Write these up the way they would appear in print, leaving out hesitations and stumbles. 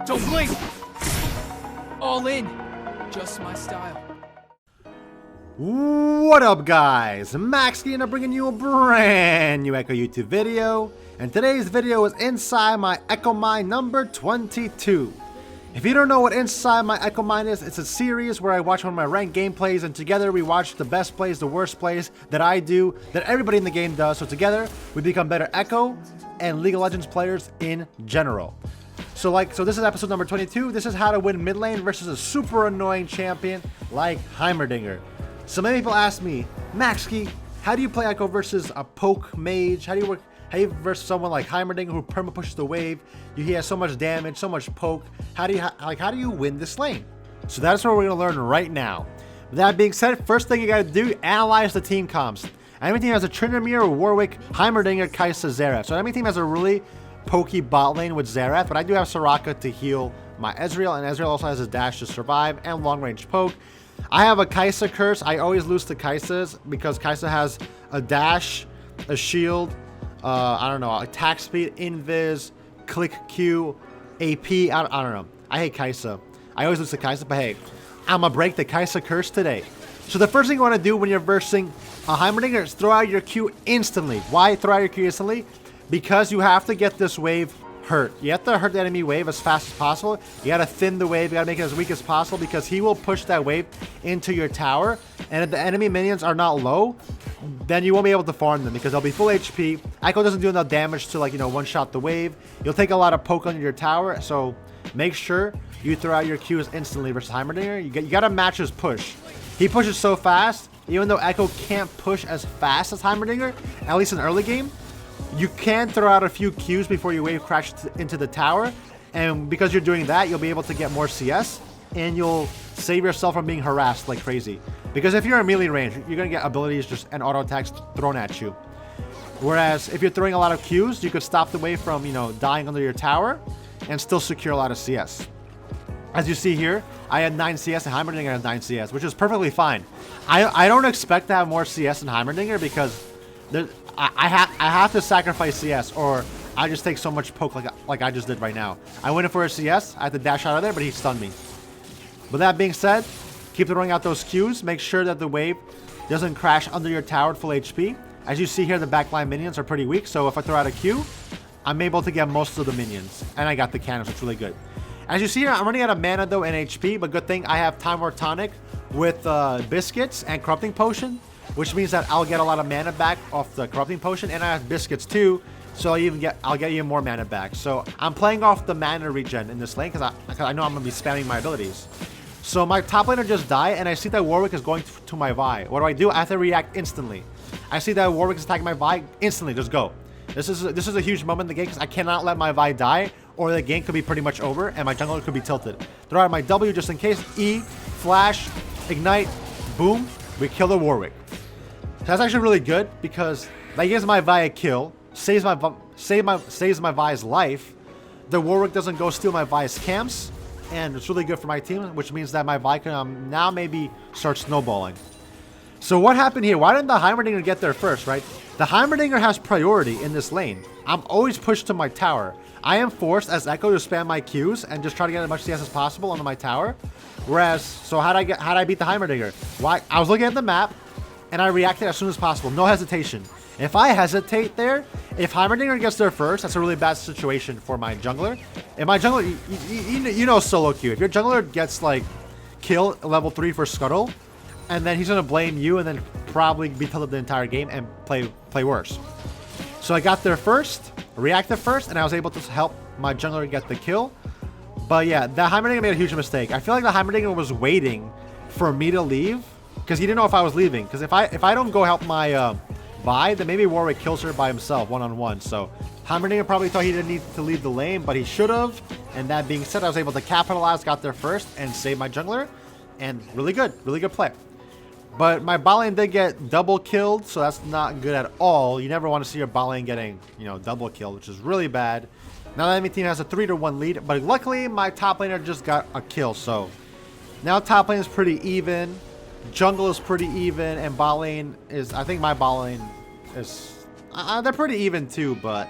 Don't blink! All in. Just my style. What up, guys? Maxske, and I'm bringing you a brand new Ekko YouTube video. And today's video is inside my Ekko mine number 22. If you don't know what inside my Ekko mine is, it's a series where I watch one of my ranked gameplays, and together we watch the best plays, the worst plays that I do, that everybody in the game does. So together we become better Ekko and League of Legends players in general. So this is episode number 22. This is how to win mid lane versus a super annoying champion like Heimerdinger. So many people ask me, Maxske, how do you play Ekko versus a poke mage? How do you versus someone like Heimerdinger who perma pushes the wave? He has so much damage, so much poke. How do you win this lane? So that's what we're gonna learn right now. With that being said, first thing you gotta do, analyze the team comps. Enemy team has a Tryndamere, Warwick, Heimerdinger, Kai'Sa, Xerath. So enemy team has a really pokey bot lane with Xerath, but I do have Soraka to heal my Ezreal, and Ezreal also has a dash to survive and long range poke. I have a Kai'Sa curse. I always lose to Kai'Sa's because Kai'Sa has a dash, a shield, I don't know, attack speed, invis, click Q, AP, I don't know. I hate Kai'Sa. I always lose to Kai'Sa, but hey, I'm gonna break the Kai'Sa curse today. So the first thing you want to do when you're versing a Heimerdinger is throw out your Q instantly. Why throw out your Q instantly? Because you have to get this wave hurt. You have to hurt the enemy wave as fast as possible. You gotta thin the wave, you gotta make it as weak as possible, because he will push that wave into your tower, and if the enemy minions are not low, then you won't be able to farm them because they'll be full HP. Ekko doesn't do enough damage to one-shot the wave. You'll take a lot of poke on your tower, so make sure you throw out your Qs instantly versus Heimerdinger. You gotta match his push. He pushes so fast, even though Ekko can't push as fast as Heimerdinger, at least in early game, you can throw out a few Qs before your wave crashes into the tower, and because you're doing that, you'll be able to get more CS, and you'll save yourself from being harassed like crazy. Because if you're in melee range, you're gonna get abilities and auto attacks thrown at you. Whereas if you're throwing a lot of Qs, you could stop the wave from dying under your tower, and still secure a lot of CS. As you see here, I had 9 CS and Heimerdinger has 9 CS, which is perfectly fine. I don't expect to have more CS than Heimerdinger because I have to sacrifice CS, or I just take so much poke like I just did right now. I went in for a CS, I had to dash out of there, but he stunned me. With that being said, keep throwing out those Qs. Make sure that the wave doesn't crash under your tower at full HP. As you see here, the backline minions are pretty weak, so if I throw out a Q, I'm able to get most of the minions. And I got the cannons, which is really good. As you see here, I'm running out of mana though and HP, but good thing I have Time War Tonic with Biscuits and Corrupting Potion, which means that I'll get a lot of mana back off the Corrupting Potion, and I have Biscuits too, so I'll get even more mana back. So I'm playing off the mana regen in this lane because I know I'm going to be spamming my abilities. So my top laner just died, and I see that Warwick is going to my Vi. What do? I have to react instantly. I see that Warwick is attacking my Vi, instantly, just go. This is a huge moment in the game because I cannot let my Vi die, or the game could be pretty much over, and my jungler could be tilted. Throw out my W just in case. E, flash, ignite, boom, we kill the Warwick. That's actually really good because that gives my Vi a kill, saves my Vi's life. The Warwick doesn't go steal my Vi's camps, and it's really good for my team, which means that my Vi can now maybe start snowballing. So what happened here? Why didn't the Heimerdinger get there first, right? The Heimerdinger has priority in this lane. I'm always pushed to my tower. I am forced as Ekko to spam my Qs and just try to get as much CS as possible onto my tower. Whereas, so how'd I beat the Heimerdinger? Why? I was looking at the map, and I reacted as soon as possible. No hesitation. If I hesitate there, if Heimerdinger gets there first, that's a really bad situation for my jungler. If my jungler, you know solo queue. If your jungler gets kill level 3 for Scuttle, and then he's gonna blame you and then probably be tilted the entire game and play worse. So I got there first, reacted first, and I was able to help my jungler get the kill. But yeah, the Heimerdinger made a huge mistake. I feel like the Heimerdinger was waiting for me to leave because he didn't know if I was leaving. Because if I don't go help my Vi, then maybe Warwick kills her by himself one-on-one. So Heimerdinger probably thought he didn't need to leave the lane, but he should have. And that being said, I was able to capitalize, got there first, and save my jungler. And really good play. But my bot lane did get double killed, so that's not good at all. You never want to see your bot lane getting, double killed, which is really bad. Now the enemy team has a 3-1 lead, but luckily my top laner just got a kill, so now top lane is pretty even, jungle is pretty even, and bot lane is, I think my bot lane is, they're pretty even too, but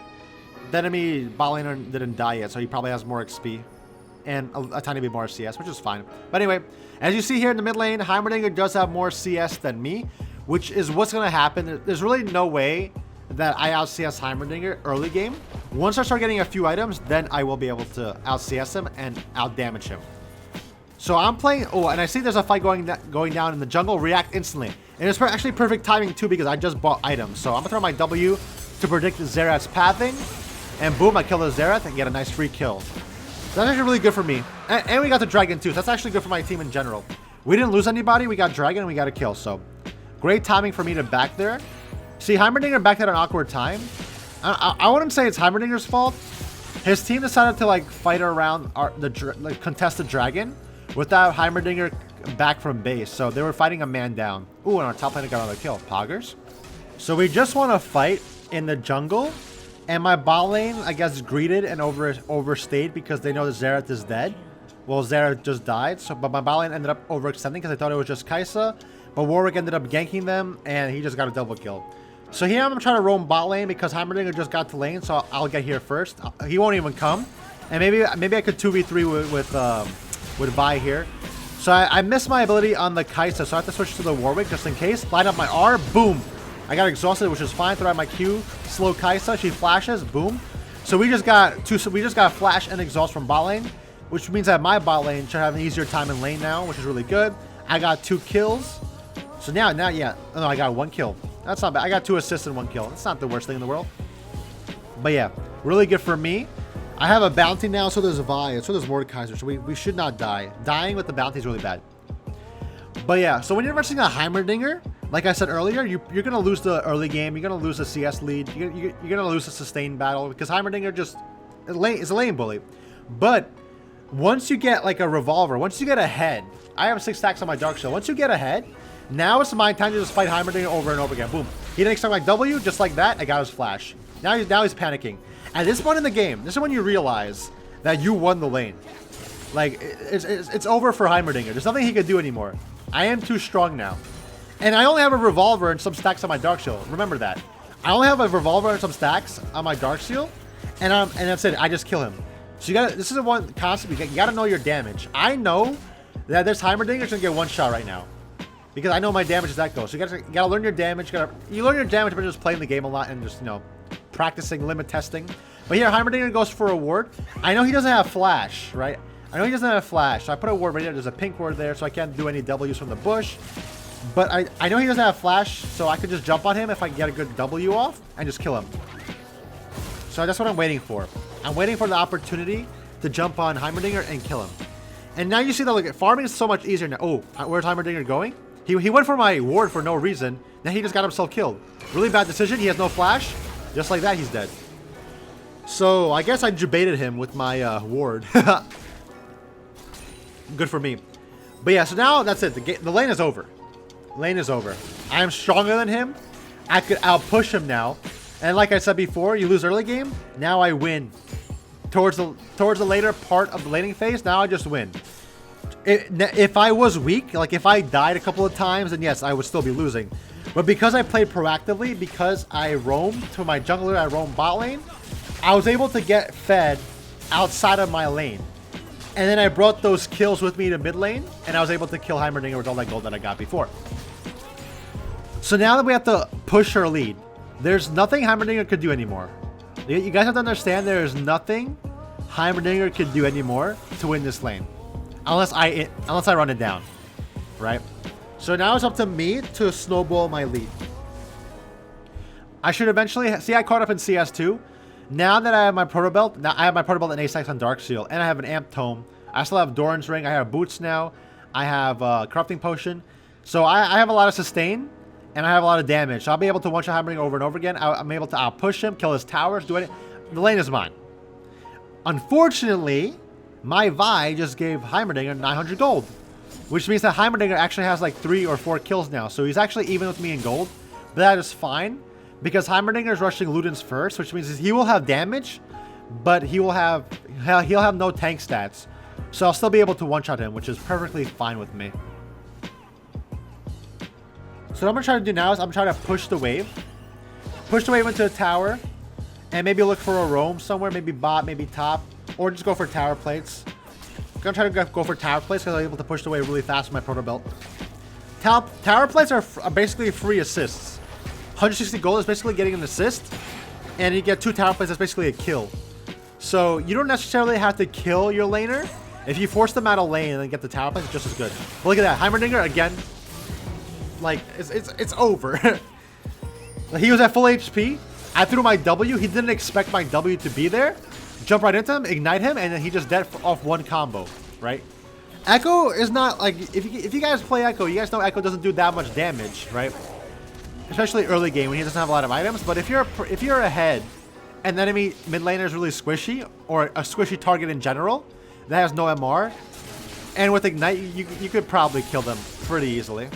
the enemy bot laner didn't die yet, so he probably has more XP. and a tiny bit more CS, which is fine. But anyway, as you see here in the mid lane, Heimerdinger does have more CS than me, which is what's going to happen. There's really no way that I out CS Heimerdinger early game. Once I start getting a few items, then I will be able to out CS him and out damage him. So I'm playing, oh, and I see there's a fight going down in the jungle, react instantly. And it's actually perfect timing too because I just bought items. So I'm gonna throw my W to predict Xerath's pathing, and boom, I kill the Xerath and get a nice free kill. So that's actually really good for me. And we got the dragon too, so that's actually good for my team in general. We didn't lose anybody, we got dragon and we got a kill, so great timing for me to back there. See, Heimerdinger backed at an awkward time. I wouldn't say it's Heimerdinger's fault. His team decided to like fight around the contested dragon without Heimerdinger back from base, so they were fighting a man down. Ooh, and our top laner got another kill. Poggers. So we just want to fight in the jungle, and my bot lane, I guess, greeted and overstayed because they know that Xerath is dead. Well, Xerath just died, so but my bot lane ended up overextending because I thought it was just Kai'Sa, but Warwick ended up ganking them, and he just got a double kill. So here I'm trying to roam bot lane because Heimerdinger just got to lane, so I'll get here first. He won't even come, and maybe I could 2v3 with Vi here. So I missed my ability on the Kai'Sa, so I have to switch to the Warwick just in case. Line up my R, boom. I got exhausted, which is fine. Throw out my Q, slow Kai'Sa. She flashes, boom. So we just got flash and exhaust from bot lane, which means that my bot lane should have an easier time in lane now, which is really good. I got 2 kills. So now, yeah. Oh, no, I got 1 kill. That's not bad. I got 2 assists and 1 kill. That's not the worst thing in the world. But yeah, really good for me. I have a bounty now, so there's Vi, so there's Mordekaiser, so we should not die. Dying with the bounty is really bad. But yeah, so when you're versing a Heimerdinger, like I said earlier, you're going to lose the early game, you're going to lose the CS lead, you're going to lose the sustained battle, because Heimerdinger just is a lane bully. But once you get like a revolver, once you get ahead, I have 6 stacks on my Dark Shield, once you get ahead, now it's my time to just fight Heimerdinger over and over again. Boom. He didn't expect my W, just like that, I got his flash. Now he's panicking. At this point in the game, this is when you realize that you won the lane. Like, it's over for Heimerdinger. There's nothing he can do anymore. I am too strong now. And I only have a revolver and some stacks on my Dark Shield. Remember that. I only have a revolver and some stacks on my Dark Shield. And that's it. I just kill him. So this is the one concept. You gotta know your damage. I know that this Heimerdinger's gonna get 1 shot right now. Because I know my damage is that goes. So you gotta learn your damage. You learn your damage by just playing the game a lot and just, you know, practicing limit testing. But here Heimerdinger goes for a ward. I know he doesn't have flash, right? I know he doesn't have flash, so I put a ward right there. There's a pink ward there, so I can't do any W's from the bush. But I know he doesn't have flash, so I could just jump on him if I can get a good W off and just kill him. So that's what I'm waiting for. I'm waiting for the opportunity to jump on Heimerdinger and kill him. And now you see that, look, farming is so much easier now. Oh, where's Heimerdinger going? He went for my ward for no reason. Now he just got himself killed. Really bad decision. He has no flash. Just like that, he's dead. So I guess I baited him with my ward. Good for me. But yeah, so now that's it. The lane is over. Lane is over. I am stronger than him. I could outpush him now. And like I said before, you lose early game. Now I win. Towards the later part of the laning phase, now I just win. If I was weak, like if I died a couple of times, then yes, I would still be losing. But because I played proactively, because I roamed to my jungler, I roamed bot lane, I was able to get fed outside of my lane. And then I brought those kills with me to mid lane, and I was able to kill Heimerdinger with all that gold that I got before. So now that we have to push our lead, there's nothing Heimerdinger could do anymore. You guys have to understand there is nothing Heimerdinger could do anymore to win this lane. Unless I run it down, right? So now it's up to me to snowball my lead. I should eventually see. I caught up in CS2. Now that I have my proto belt, now I have my proto belt and ace stacks on Dark Seal, and I have an amp tome. I still have Doran's ring. I have boots now. I have corrupting potion. So I have a lot of sustain, and I have a lot of damage. So I'll be able to one-shot Heimerdinger over and over again. I'm able to outpush him, kill his towers, do it. The lane is mine. Unfortunately, my Vi just gave Heimerdinger 900 gold, which means that Heimerdinger actually has like 3 or 4 kills now. So he's actually even with me in gold, but that is fine because Heimerdinger is rushing Ludens first, which means he will have damage, but he'll have no tank stats. So I'll still be able to one-shot him, which is perfectly fine with me. So what I'm going to try to do now is I'm trying to push the wave. Push the wave into a tower, and maybe look for a roam somewhere, maybe bot, maybe top, or just go for tower plates. gonna try to go for tower plates because I'm able to push the way really fast with my proto belt. Tower plates are basically free assists. 160 gold is basically getting an assist, and you get 2 tower plates. That's basically a kill. So you don't necessarily have to kill your laner. If you force them out of lane and then get the tower plates, it's just as good. But look at that, Heimerdinger again. Like it's over. He was at full HP. I threw my W. He didn't expect my W to be there. Jump right into him, ignite him, and then he just dead off one combo, right? Ekko is not like, if you guys play Ekko, you guys know Ekko doesn't do that much damage, right? Especially early game when he doesn't have a lot of items. But if you're ahead and the enemy mid laner is really squishy, or a squishy target in general that has no MR, and with ignite you could probably kill them pretty easily.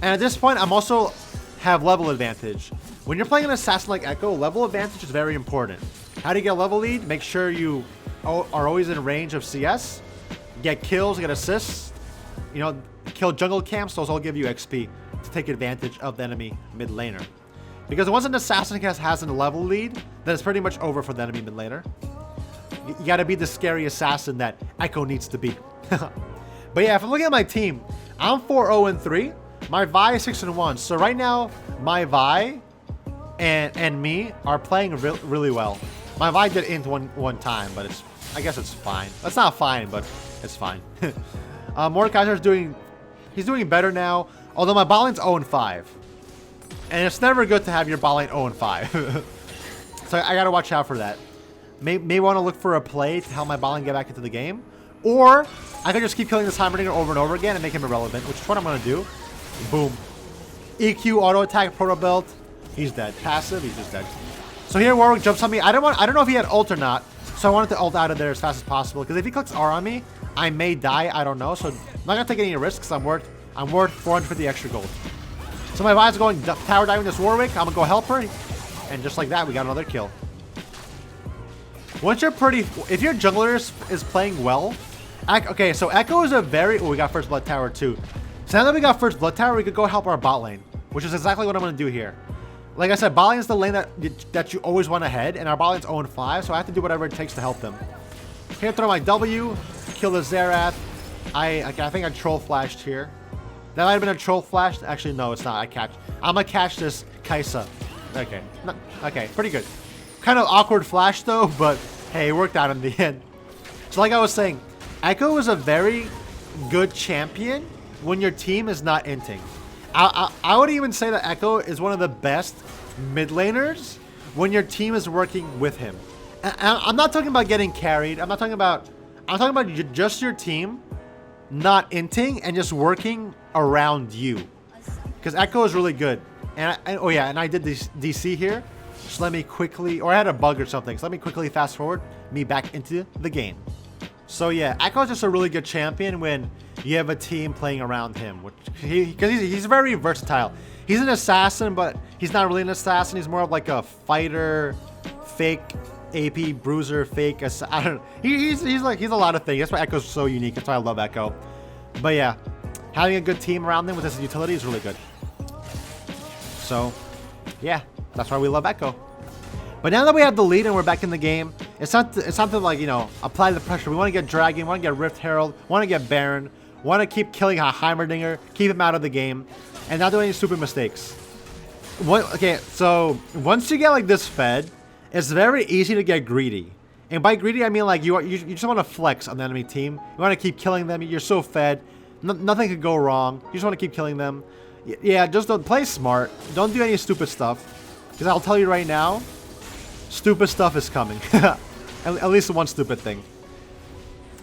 And at this point, I'm also have level advantage. When you're playing an assassin like Ekko, level advantage is very important. How do you get a level lead? Make sure you are always in range of CS. Get kills, get assists. You know, kill jungle camps. Those all give you XP to take advantage of the enemy mid laner. Because once an assassin has a level lead, then it's pretty much over for the enemy mid laner. You gotta be the scary assassin that Ekko needs to be. But yeah, if I'm looking at my team, I'm 4-0-3. My Vi is 6-1. So right now, my Vi and me are playing really well. My Vi did int one time, but I guess it's fine. That's not fine, but it's fine. Mordekaiser's doing better now. Although my bot lane's 0-5. And it's never good to have your bot lane 0-5. So I gotta watch out for that. May want to look for a play to help my bot lane get back into the game. Or I could just keep killing this Heimerdinger over and over again and make him irrelevant, which is what I'm gonna do. Boom. EQ, auto attack, proto belt. He's dead. Passive, he's just dead. So here Warwick jumps on me. I don't know if he had ult or not, so I wanted to ult out of there as fast as possible. Because if he clicks R on me, I may die. I don't know. So I'm not gonna take any risks. I'm worth 450 extra gold. So my Vi's going tower diving this Warwick. I'm gonna go help her, and just like that, we got another kill. Once you're if your jungler is playing well, okay. So Ekko is a very. Oh, we got first blood tower too. So now that we got first blood tower, we could go help our bot lane, which is exactly what I'm gonna do here. Like I said, bot lane is the lane that you always want ahead, and our bot lane's 0-5, so I have to do whatever it takes to help them. Here, throw my W, kill the Xerath. I think I troll flashed here. That might have been a troll flash. Actually, no, it's not. I'm gonna catch this Kaisa. Okay, okay, pretty good. Kind of awkward flash though, but hey, it worked out in the end. So like I was saying, Ekko is a very good champion when your team is not inting. I would even say that Ekko is one of the best mid laners when your team is working with him. And I'm not talking about getting carried. I'm talking about just your team not inting and just working around you. Because Ekko is really good. And oh yeah, and I did this DC here. So let me quickly, or I had a bug or something. So let me quickly fast forward me back into the game. So yeah, Ekko is just a really good champion when you have a team playing around him, because he's very versatile. He's an assassin, but he's not really an assassin. He's more of like a fighter, fake AP bruiser, fake. I don't know. He's a lot of things. That's why Ekko's so unique. That's why I love Ekko. But yeah, having a good team around him with his utility is really good. So yeah, that's why we love Ekko. But now that we have the lead and we're back in the game, it's not to like, you know, apply the pressure. We want to get Dragon, want to get Rift Herald, want to get Baron, want to keep killing a Heimerdinger, keep him out of the game, and not do any stupid mistakes. Okay, so once you get like this fed, it's very easy to get greedy. And by greedy, I mean like you just want to flex on the enemy team. You want to keep killing them. You're so fed. Nothing could go wrong. You just want to keep killing them. Yeah, just don't play smart. Don't do any stupid stuff. Because I'll tell you right now, stupid stuff is coming. At least one stupid thing.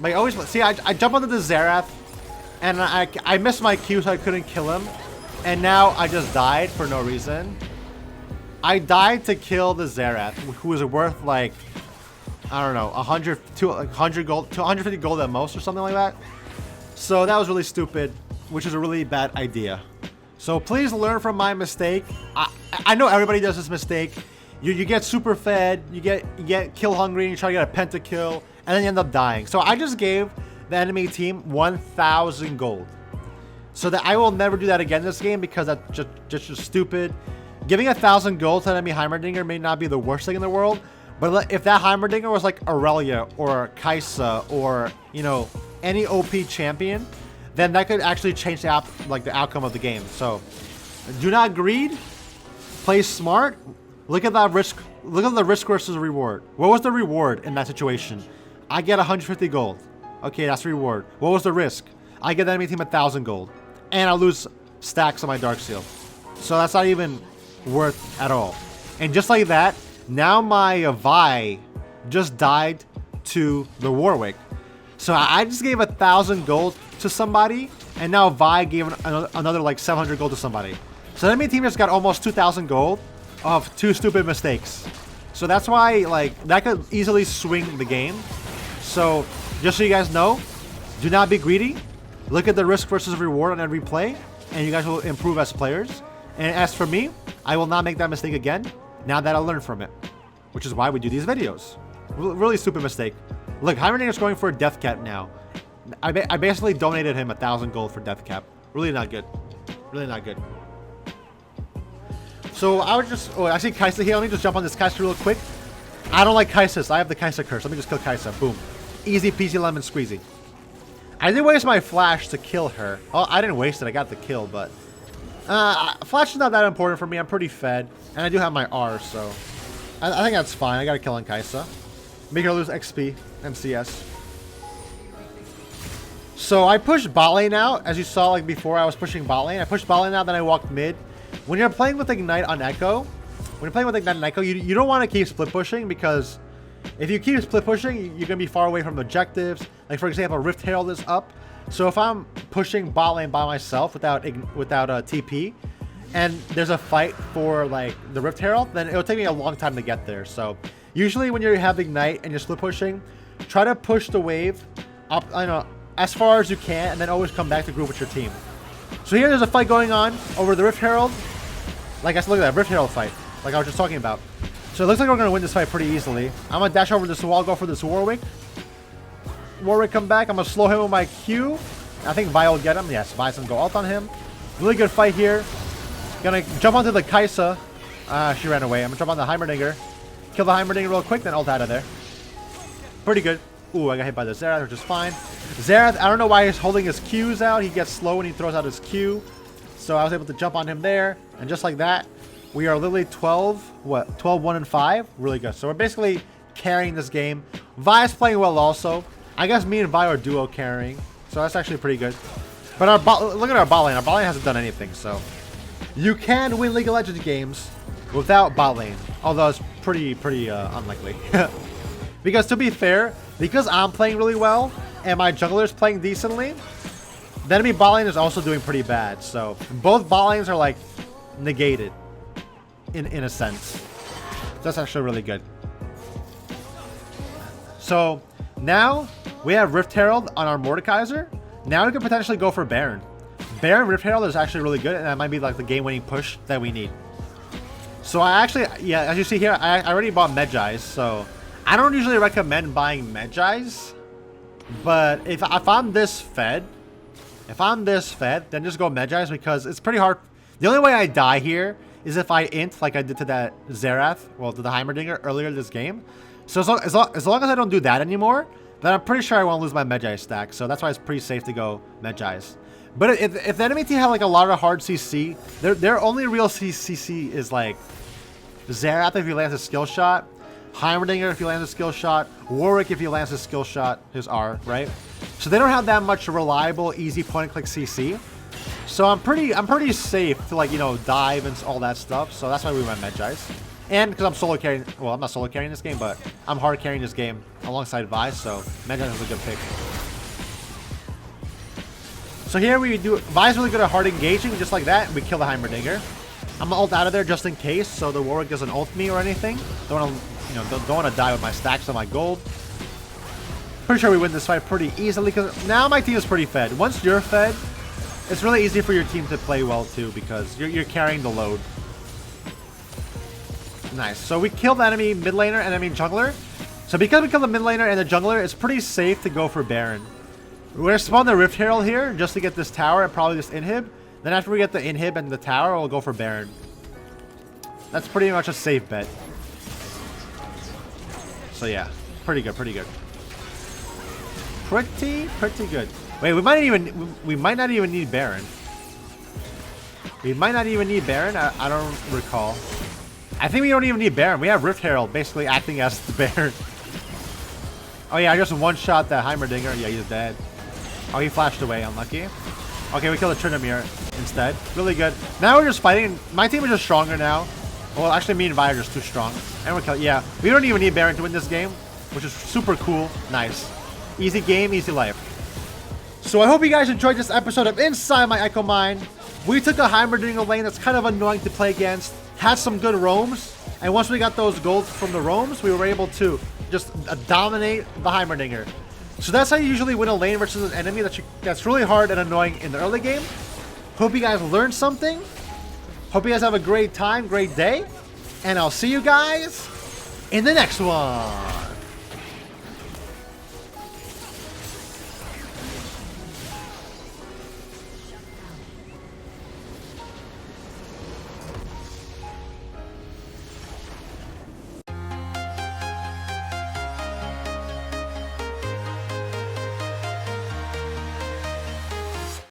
Like always, see, I jump onto the Xerath, and I missed my Q, so I couldn't kill him. And now I just died for no reason. I died to kill the Xerath, who was worth like, I don't know, 100 gold, 250 gold at most, or something like that. So that was really stupid, which is a really bad idea. So please learn from my mistake. I know everybody does this mistake. You get super fed, you get kill hungry, and you try to get a pentakill, and then you end up dying. So I just gave the enemy team 1,000 gold. So that I will never do that again this game, because that's just stupid. Giving 1,000 gold to enemy Heimerdinger may not be the worst thing in the world, but if that Heimerdinger was like Aurelia or Kaisa or, you know, any OP champion, then that could actually change the outcome of the game. So do not greed. Play smart. Look at that risk. Look at the risk versus reward. What was the reward in that situation? I get 150 gold. Okay, that's the reward. What was the risk? I get the enemy team 1,000 gold, and I lose stacks on my Dark Seal. So that's not even worth at all. And just like that, now my Vi just died to the Warwick. So I just gave 1,000 gold to somebody, and now Vi gave another like 700 gold to somebody. So the enemy team just got almost 2,000 gold of 2 stupid mistakes. So that's why, like, that could easily swing the game. So just so you guys know, do not be greedy. Look at the risk versus reward on every play, and you guys will improve as players. And as for me, I will not make that mistake again now that I learned from it, which is why we do these videos. Really stupid mistake. Look, Heimerdinger is going for a death cap now. I basically donated him 1,000 gold for death cap. Really not good. Really not good. So I would just... Oh, I see Kaisa here. Let me just jump on this Kaisa real quick. I don't like Kaisas. I have the Kaisa curse. Let me just kill Kaisa. Boom. Easy peasy lemon squeezy. I did waste my flash to kill her. Oh, I didn't waste it. I got the kill, but... flash is not that important for me. I'm pretty fed. And I do have my R, so... I think that's fine. I got to kill on Kaisa. Make her lose XP. MCS. So I pushed bot lane out. As you saw, like before, I was pushing bot lane. I pushed bot lane out, then I walked mid. When you're playing with Ignite on Ekko, you don't want to keep split pushing, because if you keep split pushing, you're going to be far away from objectives. Like, for example, Rift Herald is up. So if I'm pushing bot lane by myself without TP, and there's a fight for like the Rift Herald, then it'll take me a long time to get there. So usually when you have Ignite and you're split pushing, try to push the wave up, as far as you can, and then always come back to group with your team. So here there's a fight going on over the Rift Herald. Like, I said, look at that Rift Herald fight, like I was just talking about. So it looks like we're going to win this fight pretty easily. I'm going to dash over this wall, go for this Warwick. Warwick come back. I'm going to slow him with my Q. I think Vi will get him. Yes, Vi's going to go ult on him. Really good fight here. Going to jump onto the Kaisa. She ran away. I'm going to jump on the Heimerdinger. Kill the Heimerdinger real quick, then ult out of there. Pretty good. Ooh, I got hit by the Xerath, which is fine. Xerath, I don't know why he's holding his Qs out. He gets slow when he throws out his Q. So I was able to jump on him there. And just like that, we are literally 12, 1 and 5. Really good. So we're basically carrying this game. Vi is playing well also. I guess me and Vi are duo carrying. So that's actually pretty good. But look at our bot lane. Our bot lane hasn't done anything. So you can win League of Legends games without bot lane. Although it's pretty unlikely. Because to be fair, because I'm playing really well and my jungler is playing decently, the enemy bot lane is also doing pretty bad. So both bot lanes are like negated in a sense. That's actually really good. So now we have Rift Herald on our Mordekaiser. Now we can potentially go for Baron. Baron Rift Herald is actually really good, and that might be like the game-winning push that we need. So I actually, yeah, as you see here, I already bought Medjais, so I don't usually recommend buying Medjais, but if I'm this fed, then just go Medjais, because it's pretty hard. The only way I die here is if I int like I did to that Xerath, well, to the Heimerdinger earlier this game. So as long as I don't do that anymore, then I'm pretty sure I won't lose my Medjai stack. So that's why it's pretty safe to go Medjais. But if the enemy team have like a lot of hard CC, their only real CC is like Xerath if he lands a skill shot, Heimerdinger if he lands a skill shot, Warwick if he lands a skill shot, his R, right? So they don't have that much reliable, easy point-and-click CC. So I'm pretty safe to, like, you know, dive and all that stuff. So that's why we went Medjais. And because I'm solo carrying, well, I'm not solo carrying this game, but I'm hard carrying this game alongside Vi, so Medjais is a good pick. So here we do, Vi's really good at hard engaging, just like that. We kill the Heimerdinger. I'm gonna ult out of there just in case, so the Warwick doesn't ult me or anything. Don't wanna, you know, don't wanna die with my stacks on my gold. Pretty sure we win this fight pretty easily, because now my team is pretty fed. Once you're fed, it's really easy for your team to play well too, because you're carrying the load. Nice. So we killed the enemy mid laner and enemy jungler. So because we killed the mid laner and the jungler, it's pretty safe to go for Baron. We're going to spawn the Rift Herald here just to get this tower and probably this inhib. Then after we get the inhib and the tower, we'll go for Baron. That's pretty much a safe bet. So yeah, pretty good, pretty good. pretty good. Wait, we might not even need Baron. We might not even need Baron. I don't recall. I think we don't even need Baron. We have Rift Herald basically acting as the Baron. Oh yeah, I just one-shot that Heimerdinger. Yeah, he's dead. Oh, he flashed away. Unlucky. Okay, we killed the Tryndamere instead. Really good. Now we're just fighting. My team is just stronger now. Well, actually, me and Vi are just too strong. And we're killing. Yeah, we don't even need Baron to win this game, which is super cool. Nice. Easy game, easy life. So I hope you guys enjoyed this episode of Inside My Ekko Mine. We took a Heimerdinger lane that's kind of annoying to play against. Had some good roams. And once we got those golds from the roams, we were able to just dominate the Heimerdinger. So that's how you usually win a lane versus an enemy that's really hard and annoying in the early game. Hope you guys learned something. Hope you guys have a great time, great day. And I'll see you guys in the next one.